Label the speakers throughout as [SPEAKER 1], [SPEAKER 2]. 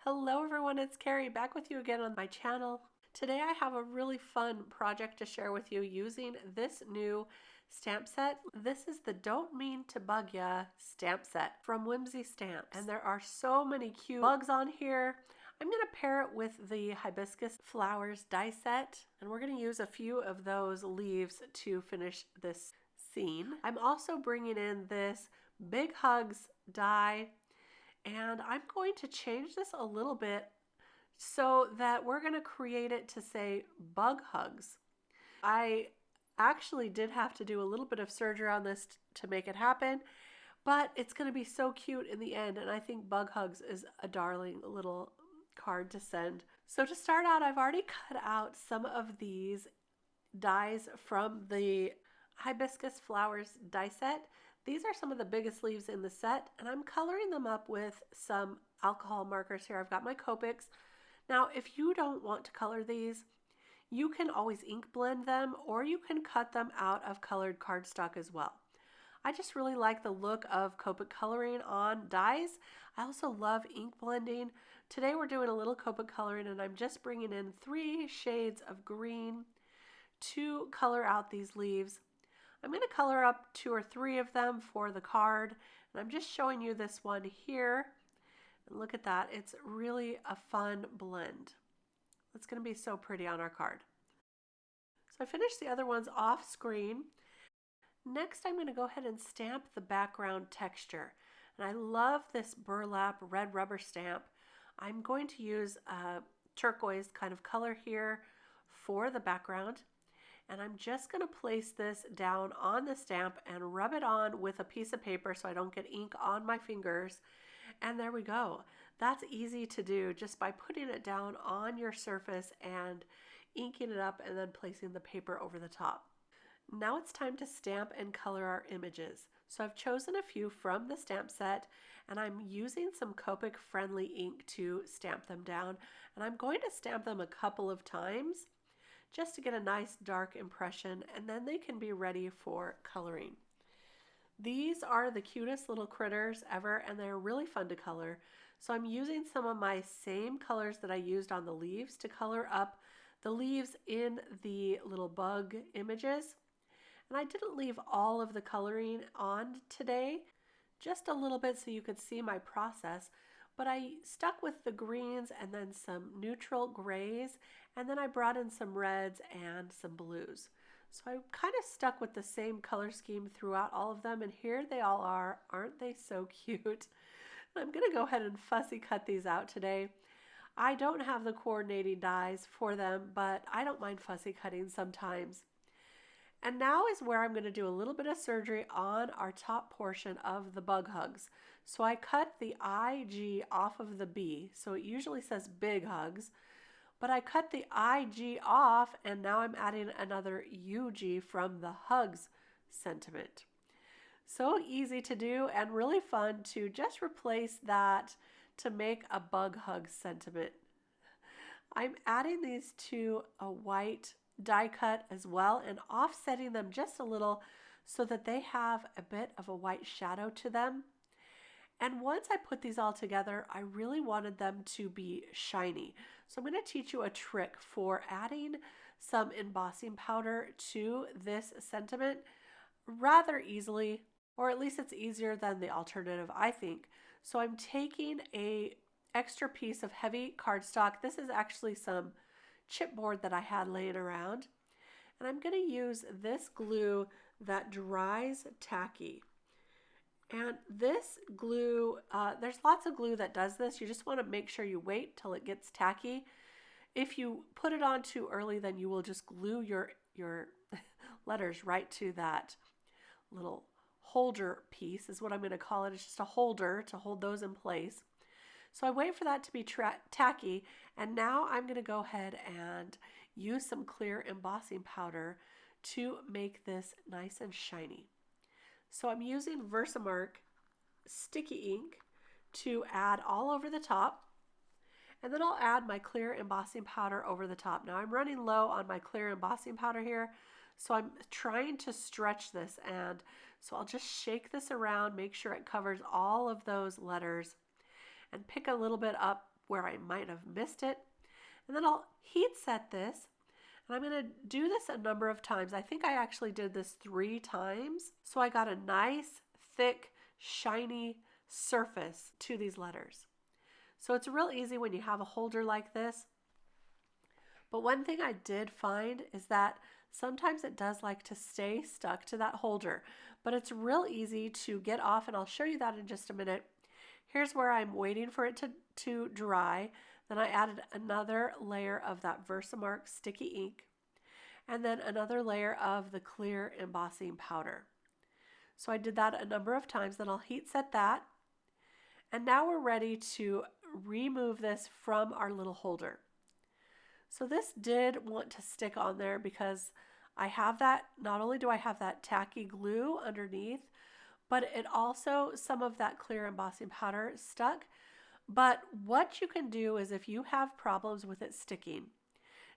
[SPEAKER 1] Hello everyone, it's Kari back with you again on my channel. Today I have a really fun project to share with you using this new stamp set. This is the Don't Mean to Bug Ya stamp set from Whimsy Stamps. And there are so many cute bugs on here. I'm going to pair it with the Hibiscus Flowers die set, and we're going to use a few of those leaves to finish this scene. I'm also bringing in this Big Hugs die, and I'm going to change this a little bit so that we're going to create it to say Bug Hugs. I actually did have to do a little bit of surgery on this to make it happen, but it's going to be so cute in the end, and I think Bug Hugs is a darling little card to send. So to start out, I've already cut out some of these dies from the Hibiscus Flowers die set. These are some of the biggest leaves in the set, and I'm coloring them up with some alcohol markers here. I've got my Copics. Now, if you don't want to color these, you can always ink blend them, or you can cut them out of colored cardstock as well. I just really like the look of Copic coloring on dies. I also love ink blending. Today we're doing a little Copic coloring, and I'm just bringing in 3 shades of green to color out these leaves. I'm going to color up 2 or 3 of them for the card, and I'm just showing you this one here. And look at that, it's really a fun blend. It's going to be so pretty on our card. So I finished the other ones off screen. Next, I'm going to go ahead and stamp the background texture. And I love this Burlap red rubber stamp. I'm going to use a turquoise kind of color here for the background. And I'm just going to place this down on the stamp and rub it on with a piece of paper so I don't get ink on my fingers. And there we go. That's easy to do just by putting it down on your surface and inking it up and then placing the paper over the top. Now it's time to stamp and color our images. So I've chosen a few from the stamp set, and I'm using some Copic friendly ink to stamp them down. And I'm going to stamp them a couple of times just to get a nice dark impression, and then they can be ready for coloring. These are the cutest little critters ever, and they're really fun to color. So I'm using some of my same colors that I used on the leaves to color up the leaves in the little bug images. And I didn't leave all of the coloring on today, just a little bit so you could see my process. But I stuck with the greens and then some neutral grays, and then I brought in some reds and some blues. So I kind of stuck with the same color scheme throughout all of them, and here they all are. Aren't they so cute? I'm going to go ahead and fussy cut these out today. I don't have the coordinating dies for them, but I don't mind fussy cutting sometimes. And now is where I'm going to do a little bit of surgery on our top portion of the Bug Hugs. So I cut the IG off of the B, so it usually says Big Hugs, but I cut the IG off, and now I'm adding another UG from the Hugs sentiment. So easy to do and really fun to just replace that to make a Bug Hug sentiment. I'm adding these to a white die cut as well and offsetting them just a little so that they have a bit of a white shadow to them. And once I put these all together, I really wanted them to be shiny. So I'm going to teach you a trick for adding some embossing powder to this sentiment rather easily, or at least it's easier than the alternative, I think. So I'm taking a extra piece of heavy cardstock. This is actually some chipboard that I had laying around, and I'm going to use this glue that dries tacky. And this glue, there's lots of glue that does this. You just want to make sure you wait till it gets tacky. If you put it on too early, then you will just glue your letters right to that little holder piece is what I'm going to call it. It's just a holder to hold those in place. So I wait for that to be tacky, and now I'm going to go ahead and use some clear embossing powder to make this nice and shiny. So I'm using VersaMark sticky ink to add all over the top, and then I'll add my clear embossing powder over the top. Now I'm running low on my clear embossing powder here, so I'm trying to stretch this, and so I'll just shake this around, make sure it covers all of those letters, and pick a little bit up where I might have missed it. And then I'll heat set this. And I'm going to do this a number of times. I think I actually did this 3 times. So I got a nice, thick, shiny surface to these letters. So it's real easy when you have a holder like this. But one thing I did find is that sometimes it does like to stay stuck to that holder. But it's real easy to get off, and I'll show you that in just a minute. Here's where I'm waiting for it to dry. Then I added another layer of that VersaMark sticky ink, and then another layer of the clear embossing powder. So I did that a number of times. Then I'll heat set that. And now we're ready to remove this from our little holder. So this did want to stick on there because I have that, not only do I have that tacky glue underneath, but it also, some of that clear embossing powder stuck. But what you can do is if you have problems with it sticking,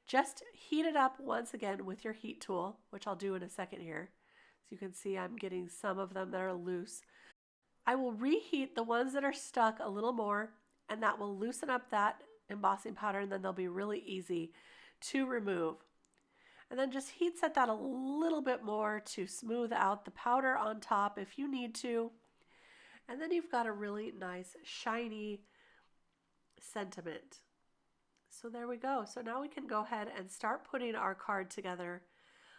[SPEAKER 1] just heat it up once again with your heat tool, which I'll do in a second here. So you can see I'm getting some of them that are loose. I will reheat the ones that are stuck a little more, and that will loosen up that embossing powder, and then they'll be really easy to remove. And then just heat set that a little bit more to smooth out the powder on top if you need to. And then you've got a really nice shiny sentiment. So there we go. So now we can go ahead and start putting our card together.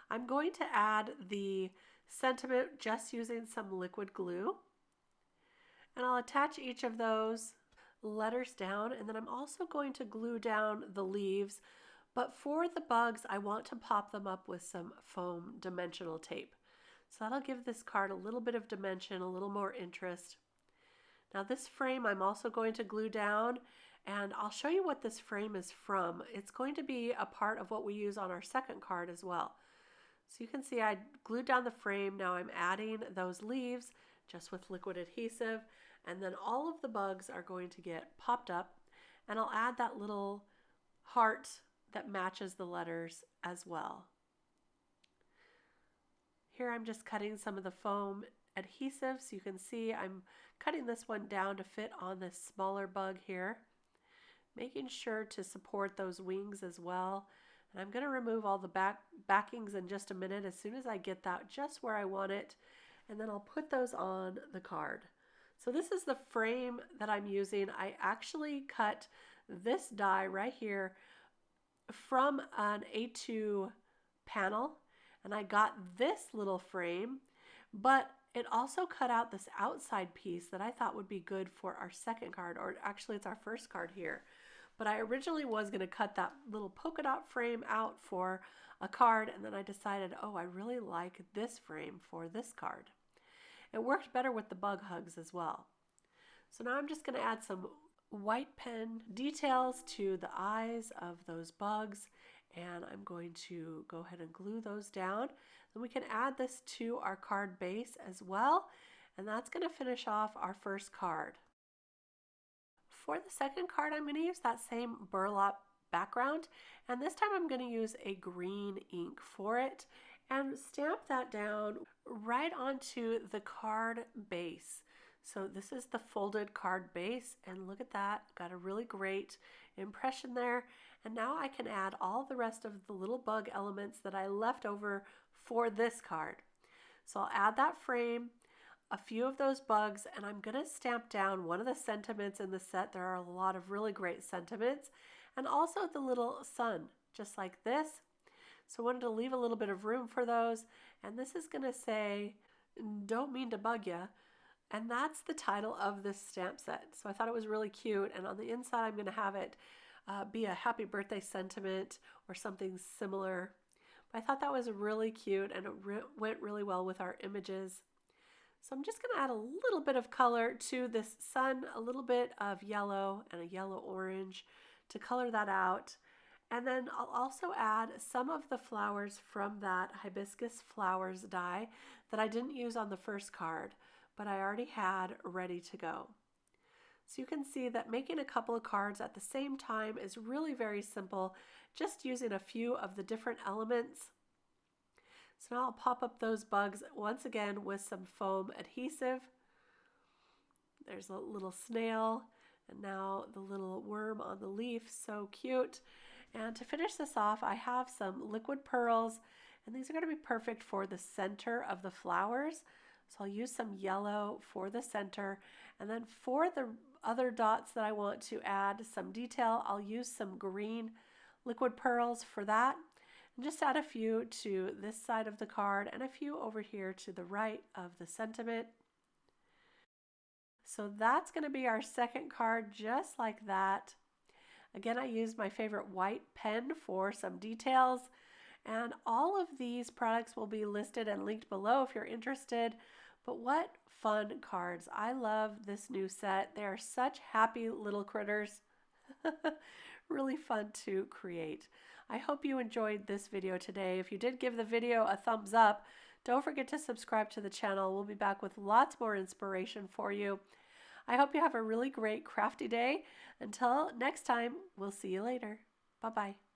[SPEAKER 1] I'm going to add the sentiment just using some liquid glue. And I'll attach each of those letters down, and then I'm also going to glue down the leaves. But for the bugs, I want to pop them up with some foam dimensional tape. So that'll give this card a little bit of dimension, a little more interest. Now this frame I'm also going to glue down, and I'll show you what this frame is from. It's going to be a part of what we use on our second card as well. So you can see I glued down the frame. Now I'm adding those leaves just with liquid adhesive, and then all of the bugs are going to get popped up, and I'll add that little heart that matches the letters as well. Here I'm just cutting some of the foam adhesive, so you can see I'm cutting this one down to fit on this smaller bug here, making sure to support those wings as well. And I'm going to remove all the backings in just a minute as soon as I get that just where I want it, and then I'll put those on the card. So this is the frame that I'm using. I actually cut this die right here from an A2 panel, and I got this little frame, but it also cut out this outside piece that I thought would be good for our second card, or actually it's our first card here. But I originally was going to cut that little polka dot frame out for a card, and then I decided, oh, I really like this frame for this card. It worked better with the bug hugs as well. So now I'm just going to add some white pen details to the eyes of those bugs, and I'm going to go ahead and glue those down. Then we can add this to our card base as well, and that's going to finish off our first card. For the second card, I'm going to use that same burlap background, and this time I'm going to use a green ink for it and stamp that down right onto the card base. So this is the folded card base, and look at that, got a really great impression there. And now I can add all the rest of the little bug elements that I left over for this card. So I'll add that frame, a few of those bugs, and I'm going to stamp down one of the sentiments in the set. There are a lot of really great sentiments, and also the little sun, just like this. So I wanted to leave a little bit of room for those, and this is going to say, "Don't mean to bug ya," and that's the title of this stamp set. So I thought it was really cute, and on the inside I'm going to have it be a happy birthday sentiment or something similar. But I thought that was really cute, and it went really well with our images. So I'm just going to add a little bit of color to this sun, a little bit of yellow and a yellow orange to color that out. And then I'll also add some of the flowers from that Hibiscus flowers die that I didn't use on the first card, but I already had ready to go. So you can see that making a couple of cards at the same time is really very simple, just using a few of the different elements. So now I'll pop up those bugs once again with some foam adhesive. There's a little snail, and now the little worm worm on the leaf. So cute. And to finish this off, I have some liquid pearls, and these are going to be perfect for the center of the flowers. So I'll use some yellow for the center, and then for the other dots that I want to add some detail, I'll use some green liquid pearls for that. And just add a few to this side of the card and a few over here to the right of the sentiment. So that's going to be our second card, just like that. Again, I used my favorite white pen for some details, and all of these products will be listed and linked below if you're interested. But what fun cards. I love this new set. They are such happy little critters. Really fun to create. I hope you enjoyed this video today. If you did, give the video a thumbs up. Don't forget to subscribe to the channel. We'll be back with lots more inspiration for you. I hope you have a really great crafty day. Until next time, we'll see you later. Bye-bye.